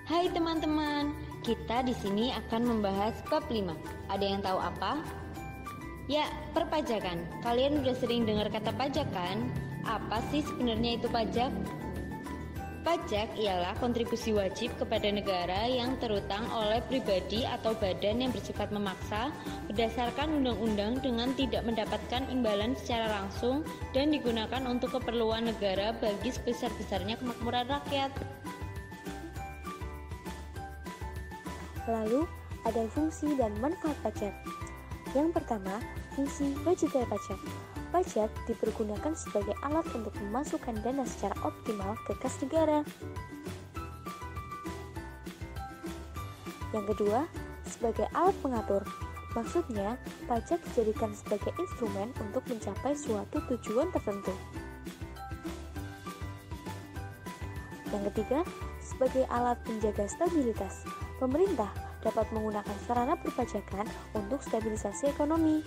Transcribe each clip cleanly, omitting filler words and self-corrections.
Hai teman-teman, kita di sini akan membahas bab 5. Ada yang tahu apa? Ya, perpajakan. Kalian udah sering dengar kata pajak kan? Apa sih sebenarnya itu pajak? Pajak ialah kontribusi wajib kepada negara yang terutang oleh pribadi atau badan yang bersifat memaksa berdasarkan undang-undang dengan tidak mendapatkan imbalan secara langsung dan digunakan untuk keperluan negara bagi sebesar-besarnya kemakmuran rakyat. Lalu, ada fungsi dan manfaat pajak. Yang pertama, fungsi wajib bayar pajak. Pajak dipergunakan sebagai alat untuk memasukkan dana secara optimal ke kas negara. Yang kedua, sebagai alat pengatur. Maksudnya, pajak dijadikan sebagai instrumen untuk mencapai suatu tujuan tertentu. Yang ketiga, sebagai alat penjaga stabilitas. Pemerintah dapat menggunakan sarana perpajakan untuk stabilisasi ekonomi.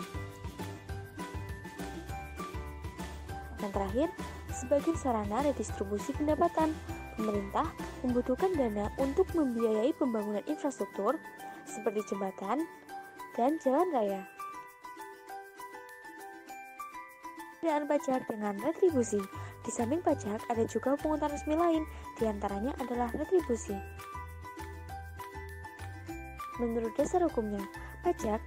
Yang terakhir, sebagai sarana redistribusi pendapatan, pemerintah membutuhkan dana untuk membiayai pembangunan infrastruktur seperti jembatan dan jalan raya. Perbedaan pajak dengan retribusi. Di samping pajak, ada juga pungutan resmi lain, diantaranya adalah retribusi. Menurut dasar hukumnya, pajak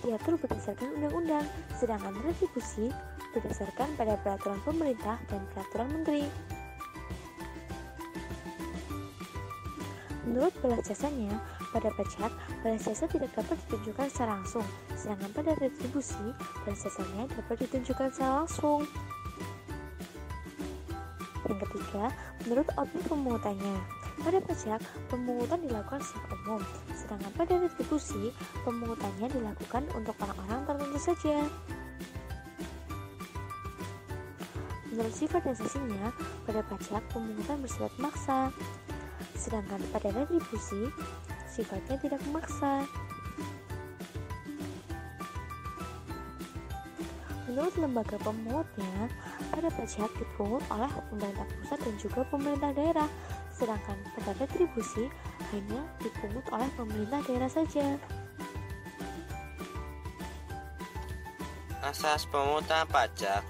diatur berdasarkan undang-undang, sedangkan retribusi berdasarkan pada peraturan pemerintah dan peraturan menteri. Menurut balas jasanya, pada pajak, balas jasa tidak dapat ditunjukkan secara langsung, sedangkan pada retribusi, balas jasanya dapat ditunjukkan secara langsung. Yang ketiga, menurut objek pemungutannya. Pada pajak, pemungutan dilakukan secara umum, sedangkan pada retribusi, pemungutannya dilakukan untuk orang-orang tertentu saja. Menurut sifat dan sanksinya, pada pajak, pemungutan bersifat maksa, sedangkan pada retribusi, sifatnya tidak memaksa. Menurut lembaga pemungutnya, pada pajak dipungut oleh pemerintah pusat dan juga pemerintah daerah, sedangkan pada retribusi hanya dipungut oleh pemerintah daerah saja. Asas pemungutan pajak.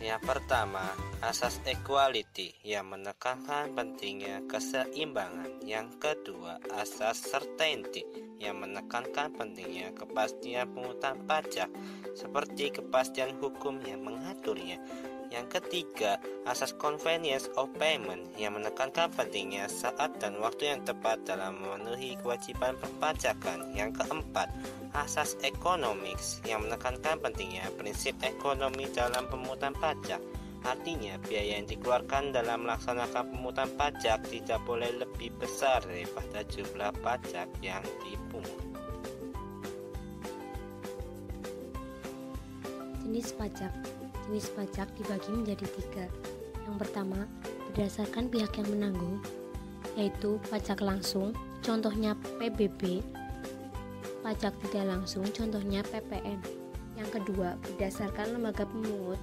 Yang pertama, asas equality yang menekankan pentingnya keseimbangan. Yang kedua, asas certainty yang menekankan pentingnya kepastian pemungutan pajak seperti kepastian hukum yang mengaturnya. Yang ketiga, asas convenience of payment yang menekankan pentingnya saat dan waktu yang tepat dalam memenuhi kewajiban perpajakan. Yang keempat, asas economics yang menekankan pentingnya prinsip ekonomi dalam pemungutan pajak. Artinya, biaya yang dikeluarkan dalam melaksanakan pemungutan pajak tidak boleh lebih besar daripada jumlah pajak yang dipungut. Jenis pajak. Jenis pajak dibagi menjadi 3. Yang pertama, berdasarkan pihak yang menanggung, yaitu pajak langsung, contohnya PBB, pajak tidak langsung, contohnya PPN. Yang kedua, berdasarkan lembaga pemungut,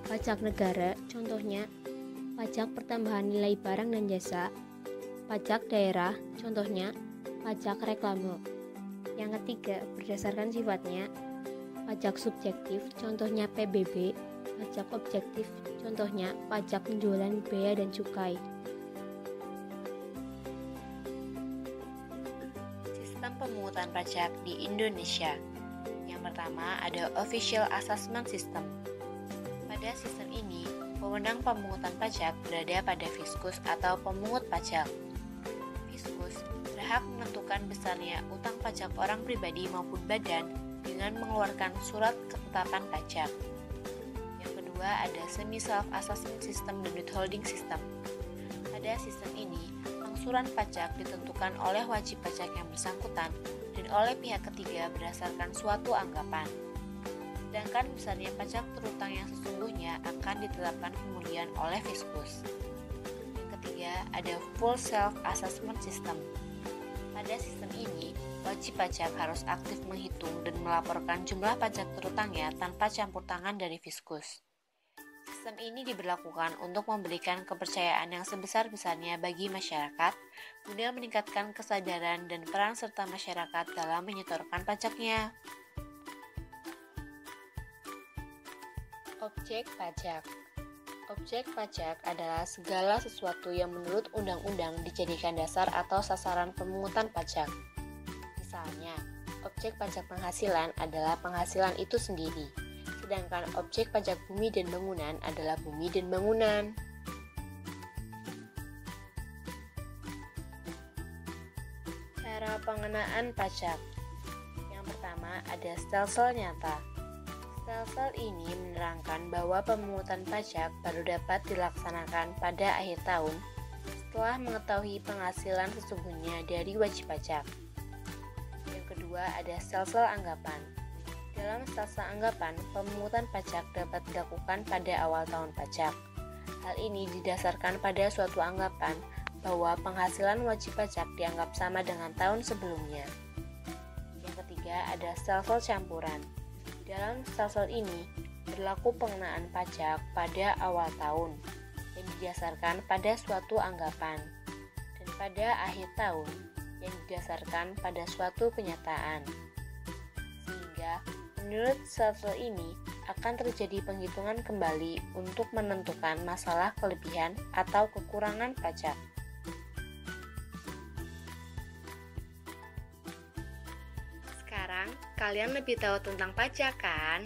pajak negara, contohnya pajak pertambahan nilai barang dan jasa, pajak daerah, contohnya pajak reklame. Yang ketiga, berdasarkan sifatnya, pajak subjektif, contohnya PBB, pajak objektif, contohnya pajak penjualan bea dan cukai. Sistem pemungutan pajak di Indonesia. Yang pertama ada Official Assessment System. Pada sistem ini, wewenang pemungutan pajak berada pada Fiskus atau pemungut pajak. Fiskus berhak menentukan besarnya utang pajak orang pribadi maupun badan dengan mengeluarkan surat ketetapan pajak. Yang kedua ada Semi Self-Assessment System dan Withholding System. Pada sistem ini, angsuran pajak ditentukan oleh wajib pajak yang bersangkutan dan oleh pihak ketiga berdasarkan suatu anggapan. Sedangkan besarnya pajak terutang yang sesungguhnya akan ditetapkan kemudian oleh Fiskus. Yang ketiga ada Full Self-Assessment System. Pada sistem ini, wajib pajak harus aktif menghitung dan melaporkan jumlah pajak terutangnya tanpa campur tangan dari Fiskus. Sistem ini diberlakukan untuk memberikan kepercayaan yang sebesar-besarnya bagi masyarakat guna meningkatkan kesadaran dan peran serta masyarakat dalam menyetorkan pajaknya. Objek pajak. Objek pajak adalah segala sesuatu yang menurut undang-undang dijadikan dasar atau sasaran pemungutan pajak. Misalnya, objek pajak penghasilan adalah penghasilan itu sendiri, sedangkan objek pajak bumi dan bangunan adalah bumi dan bangunan. Cara pengenaan pajak. Yang pertama ada stelsel nyata. Stelsel ini menerangkan bahwa pemungutan pajak baru dapat dilaksanakan pada akhir tahun setelah mengetahui penghasilan sesungguhnya dari wajib pajak. Yang kedua ada stelsel anggapan. Dalam stelsel anggapan, pemungutan pajak dapat dilakukan pada awal tahun pajak. Hal ini didasarkan pada suatu anggapan bahwa penghasilan wajib pajak dianggap sama dengan tahun sebelumnya. Yang ketiga ada stelsel campuran. Dalam stelsel ini berlaku pengenaan pajak pada awal tahun yang didasarkan pada suatu anggapan dan pada akhir tahun yang didasarkan pada suatu kenyataan. Sehingga menurut stelsel ini akan terjadi penghitungan kembali untuk menentukan masalah kelebihan atau kekurangan pajak. Sekarang kalian lebih tahu tentang pajak kan?